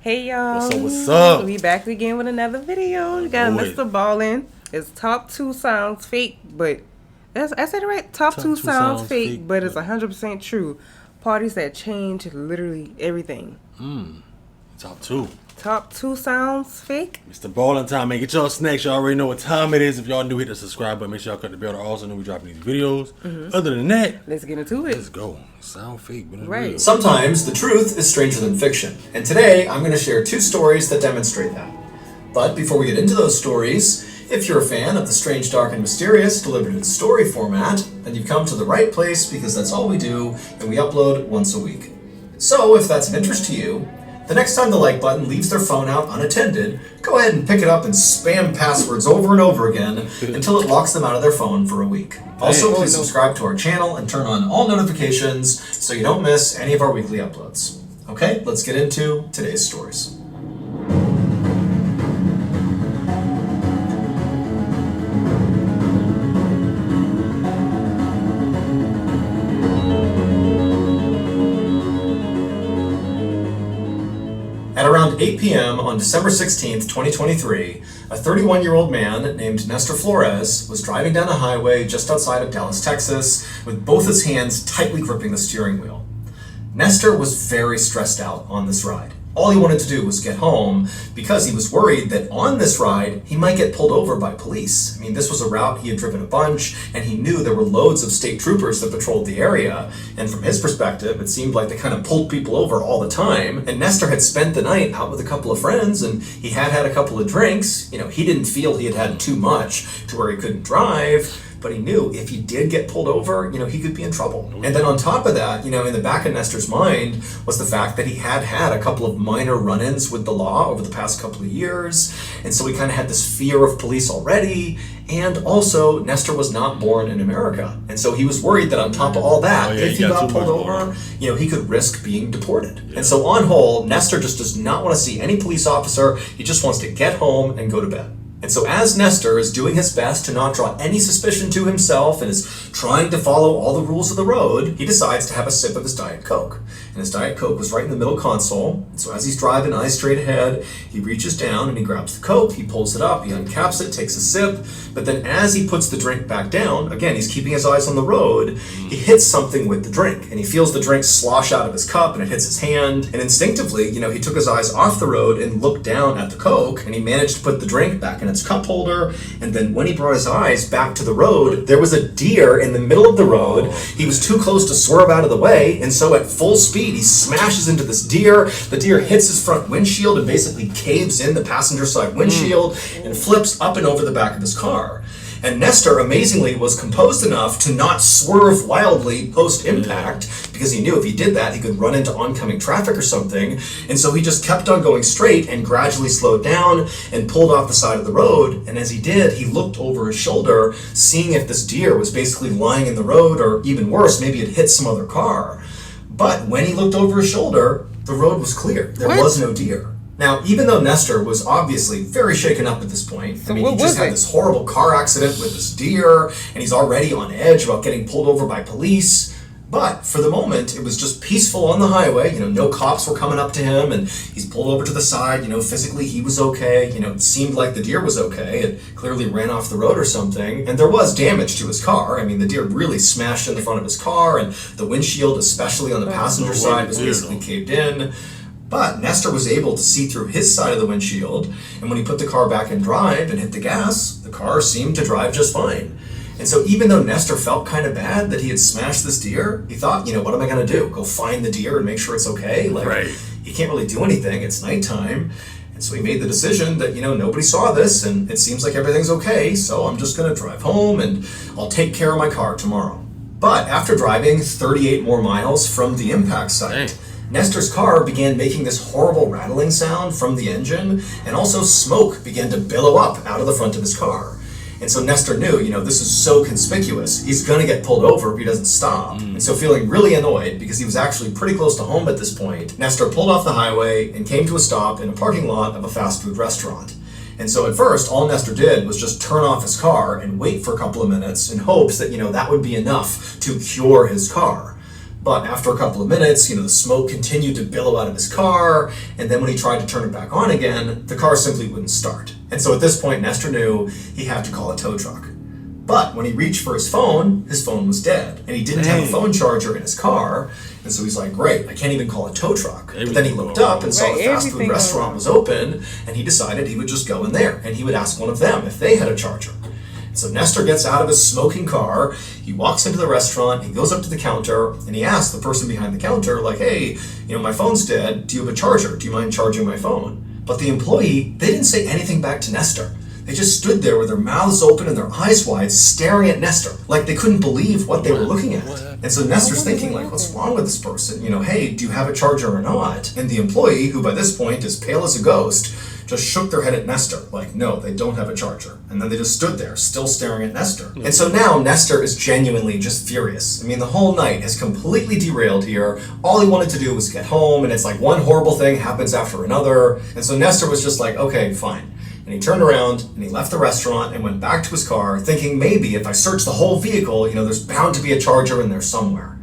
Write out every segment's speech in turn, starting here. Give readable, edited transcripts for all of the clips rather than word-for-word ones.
Hey y'all. What's up? We back again with another video. We got Boy. Mr. Ballin. His top 2 sounds fake, but I said it right. Top 2 sounds fake, but it's 100% true. Parties that change literally everything. Top 2. Top 2 sounds fake. Mr. Ballin' time, man. Get y'all snacks. Y'all already know what time it is. If y'all new, hit the subscribe button. Make sure y'all cut the bell to also know we dropping these videos. Other than that, Let's get into it. let's go. Sound fake, but it's Right. real. Sometimes the truth is stranger than fiction, and today I'm going to share 2 stories that demonstrate that. But before we get into those stories, if you're a fan of the strange, dark, and mysterious delivered in story format, then you've come to the right place because that's all we do, and we upload once a week. So if that's of interest to you, the next time the like button leaves their phone out unattended, go ahead and pick it up and spam passwords over and over again until it locks them out of their phone for a week. Also, please subscribe to our channel and turn on all notifications so you don't miss any of our weekly uploads. Okay, let's get into today's stories. At around 8 p.m. on December 16th, 2023, a 31-year-old man named Nestor Flores was driving down a highway just outside of Dallas, Texas, with both his hands tightly gripping the steering wheel. Nestor was very stressed out on this ride. All he wanted to do was get home because he was worried that on this ride, he might get pulled over by police. I mean, this was a route he had driven a bunch, and he knew there were loads of state troopers that patrolled the area. And from his perspective, it seemed like they kind of pulled people over all the time. And Nestor had spent the night out with a couple of friends, and he had had a couple of drinks. You know, he didn't feel he had had too much to where he couldn't drive. But he knew if he did get pulled over, he could be in trouble. And then on top of that, in the back of Nestor's mind was the fact that he had had a couple of minor run-ins with the law over the past couple of years. And so he kind of had this fear of police already. And also, Nestor was not born in America. And so he was worried that on top of all that, if he got pulled over, he could risk being deported. Yeah. And so on whole, Nestor just does not want to see any police officer. He just wants to get home and go to bed. And so as Nestor is doing his best to not draw any suspicion to himself and is trying to follow all the rules of the road, he decides to have a sip of his Diet Coke. And his Diet Coke was right in the middle console. And so as he's driving, eyes straight ahead, he reaches down and he grabs the Coke, he pulls it up, he uncaps it, takes a sip. But then as he puts the drink back down, again, he's keeping his eyes on the road, he hits something with the drink. And he feels the drink slosh out of his cup and it hits his hand. And instinctively, he took his eyes off the road and looked down at the Coke, and he managed to put the drink back in its cup holder. And then when he brought his eyes back to the road, there was a deer in the middle of the road. He was too close to swerve out of the way, and so at full speed he smashes into this deer. The deer hits his front windshield and basically caves in the passenger side windshield and flips up and over the back of his car. And Nestor, amazingly, was composed enough to not swerve wildly post-impact, because he knew if he did that, he could run into oncoming traffic or something. And so he just kept on going straight and gradually slowed down and pulled off the side of the road. And as he did, he looked over his shoulder, seeing if this deer was basically lying in the road, or even worse, maybe it hit some other car. But when he looked over his shoulder, the road was clear. There was no deer. Now, even though Nestor was obviously very shaken up at this point, he just had this horrible car accident with this deer, and he's already on edge about getting pulled over by police. But for the moment, it was just peaceful on the highway. No cops were coming up to him, and he's pulled over to the side. Physically he was okay. It seemed like the deer was okay. It clearly ran off the road or something. And there was damage to his car. The deer really smashed in the front of his car, and the windshield, especially on the passenger side, was basically caved in. But Nestor was able to see through his side of the windshield, and when he put the car back in drive and hit the gas, the car seemed to drive just fine. And so even though Nestor felt kind of bad that he had smashed this deer, he thought, what am I going to do? Go find the deer and make sure it's okay? He can't really do anything. It's nighttime. And so he made the decision that, nobody saw this, and it seems like everything's okay, so I'm just going to drive home, and I'll take care of my car tomorrow. But after driving 38 more miles from the impact site, Nestor's car began making this horrible rattling sound from the engine, and also smoke began to billow up out of the front of his car. And so Nestor knew, this is so conspicuous. He's going to get pulled over if he doesn't stop. And so feeling really annoyed, because he was actually pretty close to home at this point, Nestor pulled off the highway and came to a stop in a parking lot of a fast food restaurant. And so at first, all Nestor did was just turn off his car and wait for a couple of minutes in hopes that, that would be enough to cure his car. But after a couple of minutes, the smoke continued to billow out of his car, and then when he tried to turn it back on again, the car simply wouldn't start. And so at this point, Nestor knew he had to call a tow truck. But when he reached for his phone was dead, and he didn't have a phone charger in his car, and so he's like, great, I can't even call a tow truck. But then he looked up and saw the fast food restaurant was open, and he decided he would just go in there, and he would ask one of them if they had a charger. So Nestor gets out of his smoking car, he walks into the restaurant, he goes up to the counter, and he asks the person behind the counter, like, hey, my phone's dead, do you have a charger? Do you mind charging my phone? But the employee, they didn't say anything back to Nestor. They just stood there with their mouths open and their eyes wide, staring at Nestor, like they couldn't believe what they were looking at. And so Nestor's thinking, like, what's wrong with this person? Hey, do you have a charger or not? And the employee, who by this point is pale as a ghost, just shook their head at Nestor, like, no, they don't have a charger. And then they just stood there, still staring at Nestor. And so now Nestor is genuinely just furious. The whole night has completely derailed here. All he wanted to do was get home, and it's like one horrible thing happens after another. And so Nestor was just like, okay, fine. And he turned around and he left the restaurant and went back to his car, thinking maybe if I search the whole vehicle, there's bound to be a charger in there somewhere.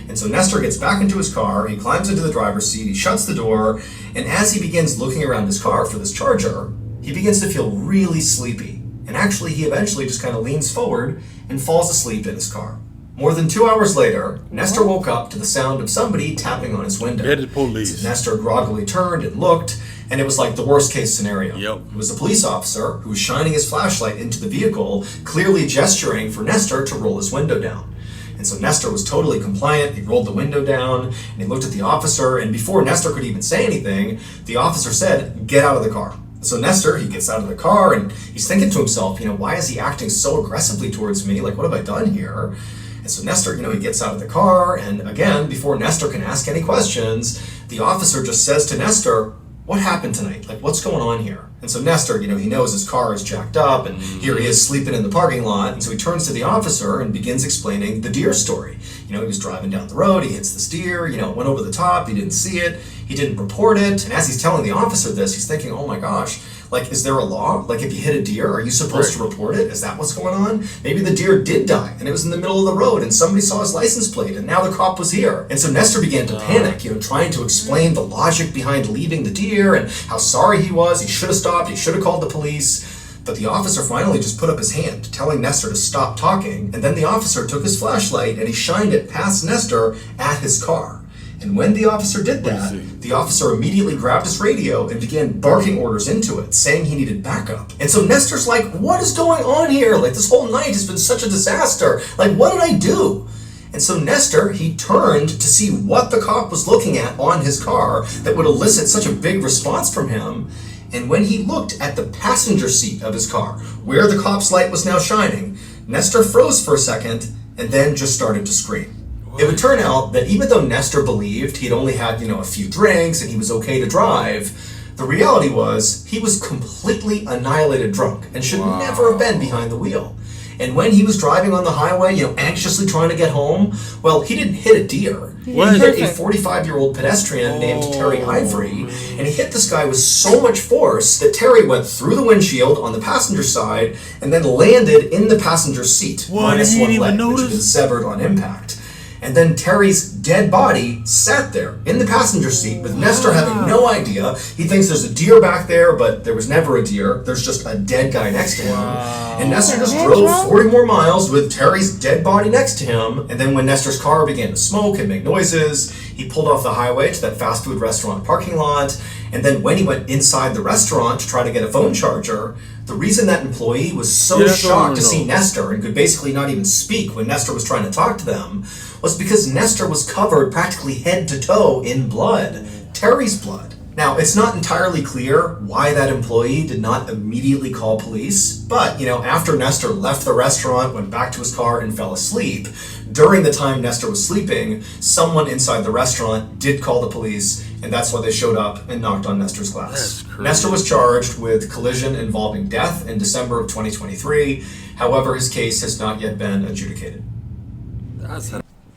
And so Nestor gets back into his car, he climbs into the driver's seat, he shuts the door, and as he begins looking around his car for this charger, he begins to feel really sleepy. And actually, he eventually just kind of leans forward and falls asleep in his car. More than 2 hours later, Nestor woke up to the sound of somebody tapping on his window. Get the police. So Nestor groggily turned and looked, and it was like the worst case scenario. Yep. It was a police officer who was shining his flashlight into the vehicle, clearly gesturing for Nestor to roll his window down. And so Nestor was totally compliant. He rolled the window down, and he looked at the officer, and before Nestor could even say anything, the officer said, get out of the car. So Nestor, he gets out of the car, and he's thinking to himself, why is he acting so aggressively towards me? Like, what have I done here? And so Nestor, he gets out of the car, and again, before Nestor can ask any questions, the officer just says to Nestor, what happened tonight? Like, what's going on here? And so Nestor, he knows his car is jacked up, and here he is sleeping in the parking lot, and so he turns to the officer and begins explaining the deer story. He was driving down the road, he hits this deer, went over the top, he didn't see it, he didn't report it, and as he's telling the officer this, he's thinking, oh my gosh, like, is there a law? Like, if you hit a deer, are you supposed to report it? Is that what's going on? Maybe the deer did die, and it was in the middle of the road, and somebody saw his license plate, and now the cop was here. And so Nestor began to panic, trying to explain the logic behind leaving the deer, and how sorry he was, he should have stopped, he should have called the police. But the officer finally just put up his hand, telling Nestor to stop talking, and then the officer took his flashlight, and he shined it past Nestor at his car. And when the officer did that, the officer immediately grabbed his radio and began barking orders into it, saying he needed backup. And so Nestor's like, what is going on here? Like, this whole night has been such a disaster. Like, what did I do? And so Nestor, he turned to see what the cop was looking at on his car that would elicit such a big response from him. And when he looked at the passenger seat of his car, where the cop's light was now shining, Nestor froze for a second and then just started to scream. It would turn out that even though Nestor believed he'd only had, a few drinks and he was okay to drive, the reality was he was completely annihilated drunk and should never have been behind the wheel. And when he was driving on the highway, anxiously trying to get home, well, he didn't hit a deer. He hit a 45-year-old pedestrian named Terry Ivory, and he hit this guy with so much force that Terry went through the windshield on the passenger side and then landed in the passenger seat, minus one leg, which had been severed on impact. And then Terry's dead body sat there in the passenger seat with Nestor having no idea. He thinks there's a deer back there, but there was never a deer. There's just a dead guy next to him. And Nestor just drove 40 more miles with Terry's dead body next to him. And then when Nestor's car began to smoke and make noises, he pulled off the highway to that fast food restaurant parking lot. And then when he went inside the restaurant to try to get a phone charger, the reason that employee was so shocked to see Nestor and could basically not even speak when Nestor was trying to talk to them was because Nestor was covered practically head to toe in blood, Terry's blood. Now, it's not entirely clear why that employee did not immediately call police, but, after Nestor left the restaurant, went back to his car, and fell asleep, during the time Nestor was sleeping, someone inside the restaurant did call the police, and that's why they showed up and knocked on Nestor's glass. Nestor was charged with collision involving death in December of 2023. However, his case has not yet been adjudicated.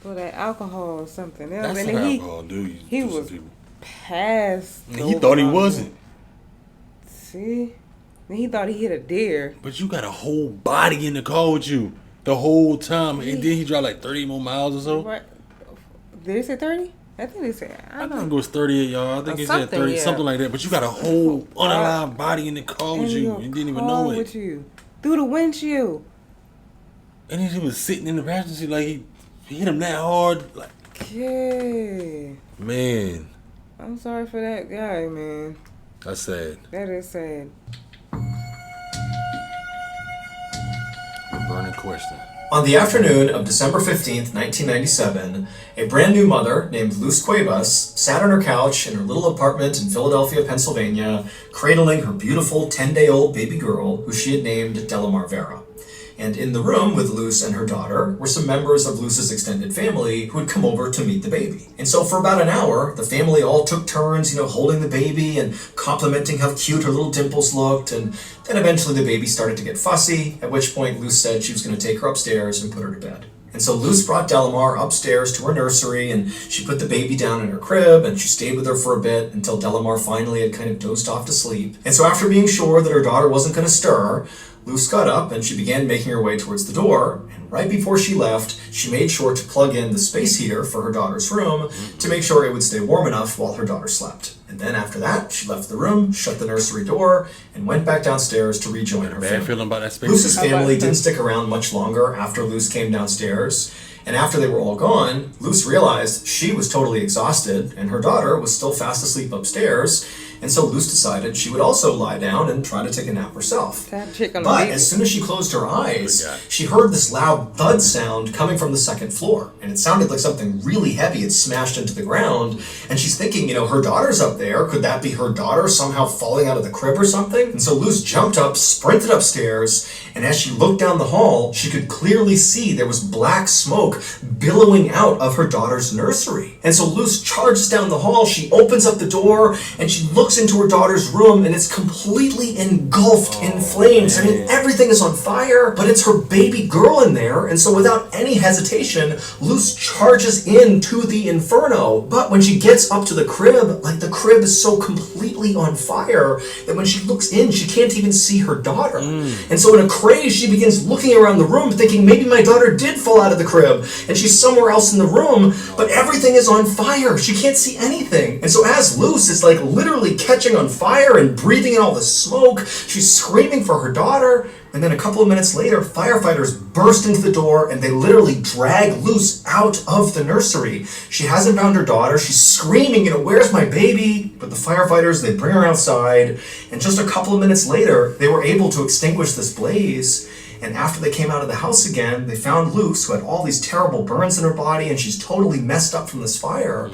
Well, that alcohol or something else. That's And what then alcohol do. he was passed. And he thought he wasn't. See? And he thought he hit a deer. But you got a whole body in the car with you the whole time. And then he drive like 30 more miles or so. Right. Did they say 30? I think they said, I I don't think it know. was 38, y'all. I think it said something, 30, yeah. something like that. But you got a whole unalive body in the car with you. your You didn't even car know it. with you. Through the windshield. And then he was sitting in the passenger seat like he hit him that hard. Like, Yeah. man, I'm sorry for that guy, man. that's sad. That is sad. A burning question. On the afternoon of December 15th, 1997, a brand new mother named Luz Cuevas sat on her couch in her little apartment in Philadelphia, Pennsylvania, cradling her beautiful 10-day-old baby girl who she had named Delamar Vera. And in the room with Luz and her daughter were some members of Luz's extended family who had come over to meet the baby. And so for about an hour, the family all took turns, holding the baby and complimenting how cute her little dimples looked. And then eventually the baby started to get fussy, at which point Luz said she was going to take her upstairs and put her to bed. And so Luz brought Delamar upstairs to her nursery, and she put the baby down in her crib, and she stayed with her for a bit until Delamar finally had kind of dozed off to sleep. And so after being sure that her daughter wasn't going to stir, Luz got up and she began making her way towards the door, and right before she left, she made sure to plug in the space heater for her daughter's room to make sure it would stay warm enough while her daughter slept. And then after that, she left the room, shut the nursery door, and went back downstairs to rejoin her Bad family. feeling about that space. Luz's family didn't stick around much longer after Luz came downstairs, and after they were all gone, Luz realized she was totally exhausted, and her daughter was still fast asleep upstairs, and so Luz decided she would also lie down and try to take a nap herself. But as soon as she closed her eyes, she heard this loud thud sound coming from the second floor, and it sounded like something really heavy had smashed into the ground, and she's thinking, her daughter's up there, could that be her daughter somehow falling out of the crib or something? And so Luz jumped up, sprinted upstairs, and as she looked down the hall, she could clearly see there was black smoke billowing out of her daughter's nursery. And so Luz charges down the hall, she opens up the door, and she looks into her daughter's room, and it's completely engulfed in flames. Man. I mean, everything is on fire, but it's her baby girl in there, and so without any hesitation, Luz charges into the inferno. But when she gets up to the crib, the crib is so completely on fire that when she looks in, she can't even see her daughter. And so in a craze, she begins looking around the room, thinking maybe my daughter did fall out of the crib, and she's somewhere else in the room, but everything is on fire. She can't see anything. And so as Luz is literally catching on fire and breathing in all the smoke, she's screaming for her daughter, and then a couple of minutes later, firefighters burst into the door and they literally drag Luz out of the nursery. She hasn't found her daughter. She's screaming, where's my baby? But the firefighters, they bring her outside, and just a couple of minutes later, they were able to extinguish this blaze. And after they came out of the house again, they found Luz, who had all these terrible burns in her body, and she's totally messed up from this fire.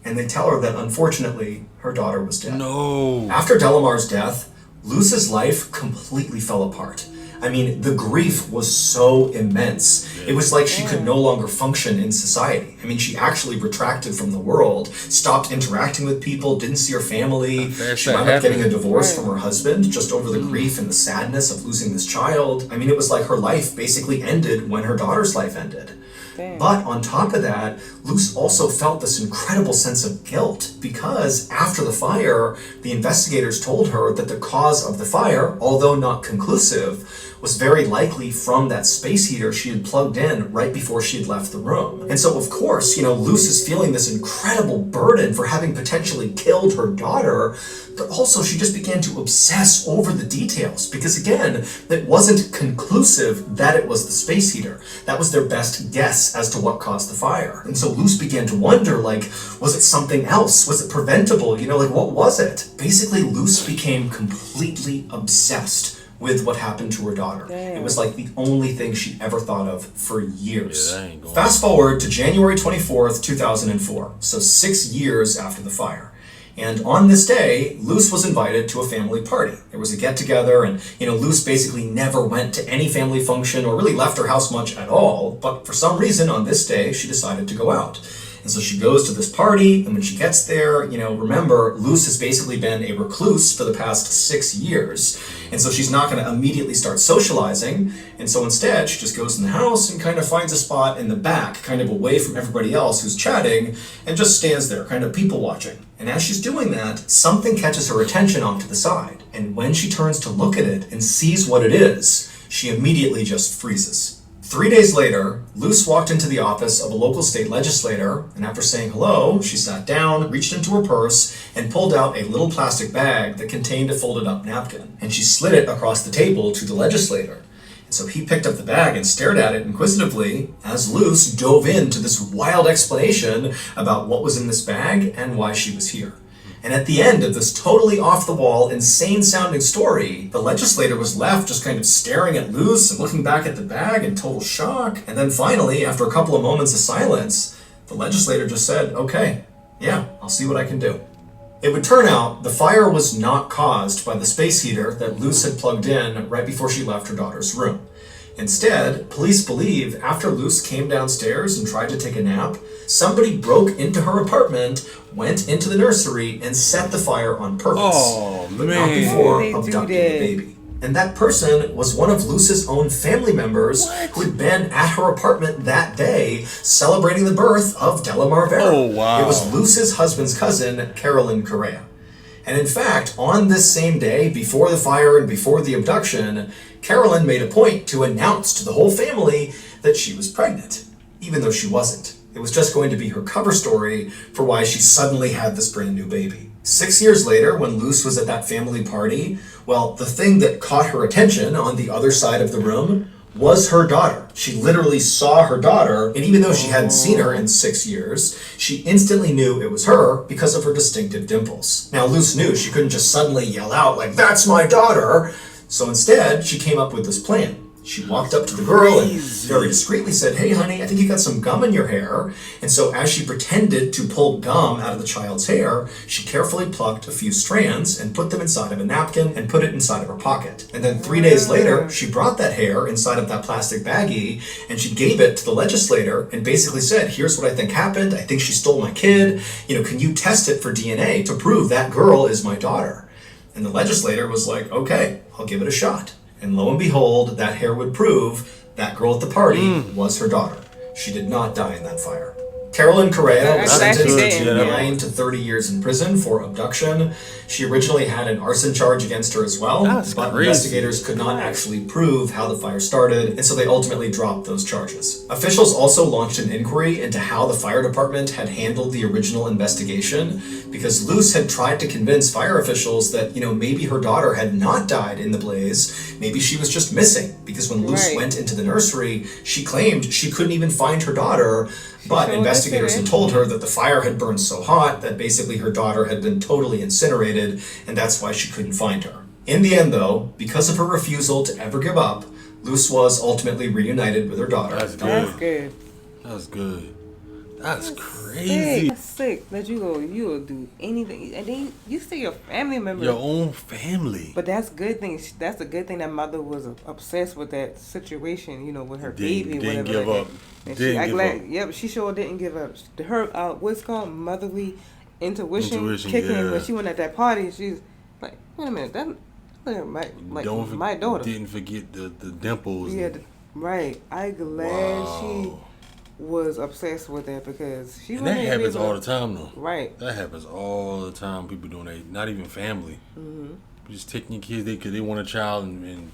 And they tell her that, unfortunately, her daughter was dead. No. After Delamar's death, Luz's life completely fell apart. I mean, the grief was so immense. It was like she could no longer function in society. I mean, she actually retracted from the world, stopped interacting with people, didn't see her family. She wound up getting a divorce from her husband just over the grief and the sadness of losing this child. I mean, it was like her life basically ended when her daughter's life ended. Damn. But on top of that, Luz also felt this incredible sense of guilt because after the fire, the investigators told her that the cause of the fire, although not conclusive, was very likely from that space heater she had plugged in right before she had left the room. And so, of course, Luz is feeling this incredible burden for having potentially killed her daughter, but also she just began to obsess over the details because, again, it wasn't conclusive that it was the space heater. That was their best guess as to what caused the fire. And so Luz began to wonder, was it something else? Was it preventable? What was it? Basically, Luz became completely obsessed with what happened to her daughter. Damn. It was the only thing she ever thought of for years. Yeah, that ain't going. Fast forward to January 24th, 2004, so 6 years after the fire. And on this day, Luz was invited to a family party. There was a get-together, and Luz basically never went to any family function or really left her house much at all, but for some reason on this day, she decided to go out. And so she goes to this party, and when she gets there, remember, Luz has basically been a recluse for the past 6 years. And so she's not going to immediately start socializing. And so instead, she just goes in the house and kind of finds a spot in the back, kind of away from everybody else who's chatting, and just stands there, kind of people watching. And as she's doing that, something catches her attention off to the side. And when she turns to look at it and sees what it is, she immediately just freezes. 3 days later, Luce walked into the office of a local state legislator, and after saying hello, she sat down, reached into her purse, and pulled out a little plastic bag that contained a folded up napkin. And she slid it across the table to the legislator. And so he picked up the bag and stared at it inquisitively as Luce dove into this wild explanation about what was in this bag and why she was here. And at the end of this totally off-the-wall, insane-sounding story, the legislator was left just kind of staring at Luce and looking back at the bag in total shock. And then finally, after a couple of moments of silence, the legislator just said, "Okay, yeah, I'll see what I can do." It would turn out the fire was not caused by the space heater that Luce had plugged in right before she left her daughter's room. Instead, police believe after Luce came downstairs and tried to take a nap, somebody broke into her apartment, went into the nursery, and set the fire on purpose. Oh, but man. not before They do abducting that. the baby. And that person was one of Luce's own family members who had been at her apartment that day celebrating the birth of Della Marvera. Oh, wow. It was Luce's husband's cousin, Carolyn Correa. And in fact, on this same day, before the fire and before the abduction, Carolyn made a point to announce to the whole family that she was pregnant, even though she wasn't. It was just going to be her cover story for why she suddenly had this brand new baby. 6 years later, when Luce was at that family party, well, the thing that caught her attention on the other side of the room was her daughter. She literally saw her daughter, and even though she hadn't seen her in 6 years, she instantly knew it was her because of her distinctive dimples. Now, Luce knew she couldn't just suddenly yell out, like, "That's my daughter!" So instead, she came up with this plan. She walked up to the girl and very discreetly said, "Hey, honey, I think you got some gum in your hair." And so as she pretended to pull gum out of the child's hair, she carefully plucked a few strands and put them inside of a napkin and put it inside of her pocket. And then 3 days later, she brought that hair inside of that plastic baggie and she gave it to the legislator and basically said, "Here's what I think happened. I think she stole my kid. Can you test it for DNA to prove that girl is my daughter?" And the legislator was like, "Okay, I'll give it a shot." And lo and behold, that hair would prove that girl at the party was her daughter. She did not die in that fire. Carolyn Correa was That's sentenced actually to dead, 9 to 30 years in prison for abduction. She originally had an arson charge against her as well, That's but crazy. investigators could not actually prove how the fire started, and so they ultimately dropped those charges. Officials also launched an inquiry into how the fire department had handled the original investigation, because Luce had tried to convince fire officials that, maybe her daughter had not died in the blaze, maybe she was just missing, because when Luce Right. went into the nursery, she claimed she couldn't even find her daughter, but sure investigators did. had told her that the fire had burned so hot that basically her daughter had been totally incinerated, and that's why she couldn't find her. In the end, though, because of her refusal to ever give up, Luce was ultimately reunited with her daughter. That's That's good. good. That's good. That's Sick. crazy. That's sick that you will do anything, and then you see your family member. Your own family. But that's good thing. That's a good thing that mother was obsessed with that situation. With her baby, Didn't whatever. give like up. that. And Didn't give up. Yep, she sure didn't give up. Her what's called motherly intuition kicking in yeah. when she went at that party. She's like, wait a minute, that my daughter. Didn't forget the dimples. Yeah, right. I glad she was obsessed with that because she And that wasn't happens able- all the time, though. Right. That happens all the time. People doing that. Not even family. Mm-hmm. Just taking your kids because they want a child. And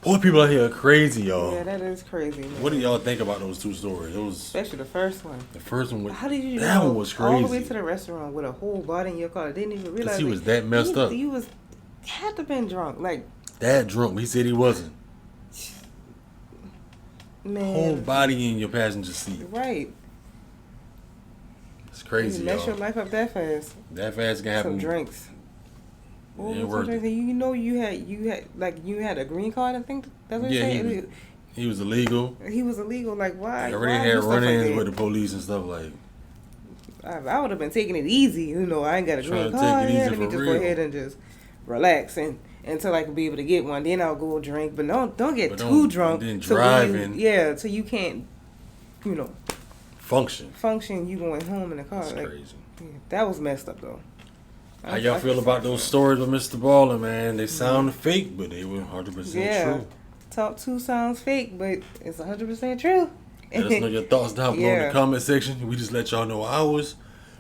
boy, people out here are crazy, y'all. Yeah, that is crazy. Man. What do y'all think about those two stories? Especially the first one. The first one was How did you that go one was crazy. all the way to the restaurant with a whole body in your car? Didn't even realize he was that messed up. You had to been drunk, like That drunk. He said he wasn't. man. Whole body in your passenger seat. Right. It's crazy, You mess your y'all. life up that fast. That fast can happen. Some drinks. What Ain't was worth some it. drinks? You had a green card. I think that's what Yeah, you said. he was illegal. He was illegal. Like why? He already why had do stuff like run-ins that? with the police and stuff like. I would have been taking it easy. I ain't got a Trying green to card. take it Yeah, easy let me for just real. go ahead and just relax until I can be able to get one. Then I'll go drink. But don't get But too don't- drunk. then to where you- driving. Yeah, so you can't, Function. function. You going home in the car. That's Like, crazy. yeah, that was messed up though. How y'all feel about those stories with Mr. Baller, man? They sound fake, but they were 100% Yeah. true. Top 2 sounds fake, but it's 100% true. Let us know your thoughts down below in Yeah. the comment section. We just let y'all know ours.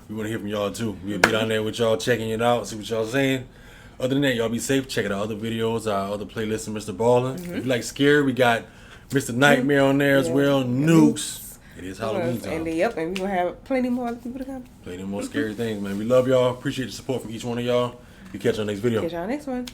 We want to hear from y'all too. We'll be down there with y'all, checking it out, see what y'all saying. Other than that, y'all be safe. Check out our other videos, our other playlists of Mr. Baller. If you like scary, we got Mr. Nightmare on there as well. Nukes. It is Halloween time. And we're gonna have plenty more other people to come. Plenty more scary things, man. We love y'all. Appreciate the support from each one of y'all. We catch you on the next video. Catch y'all next one.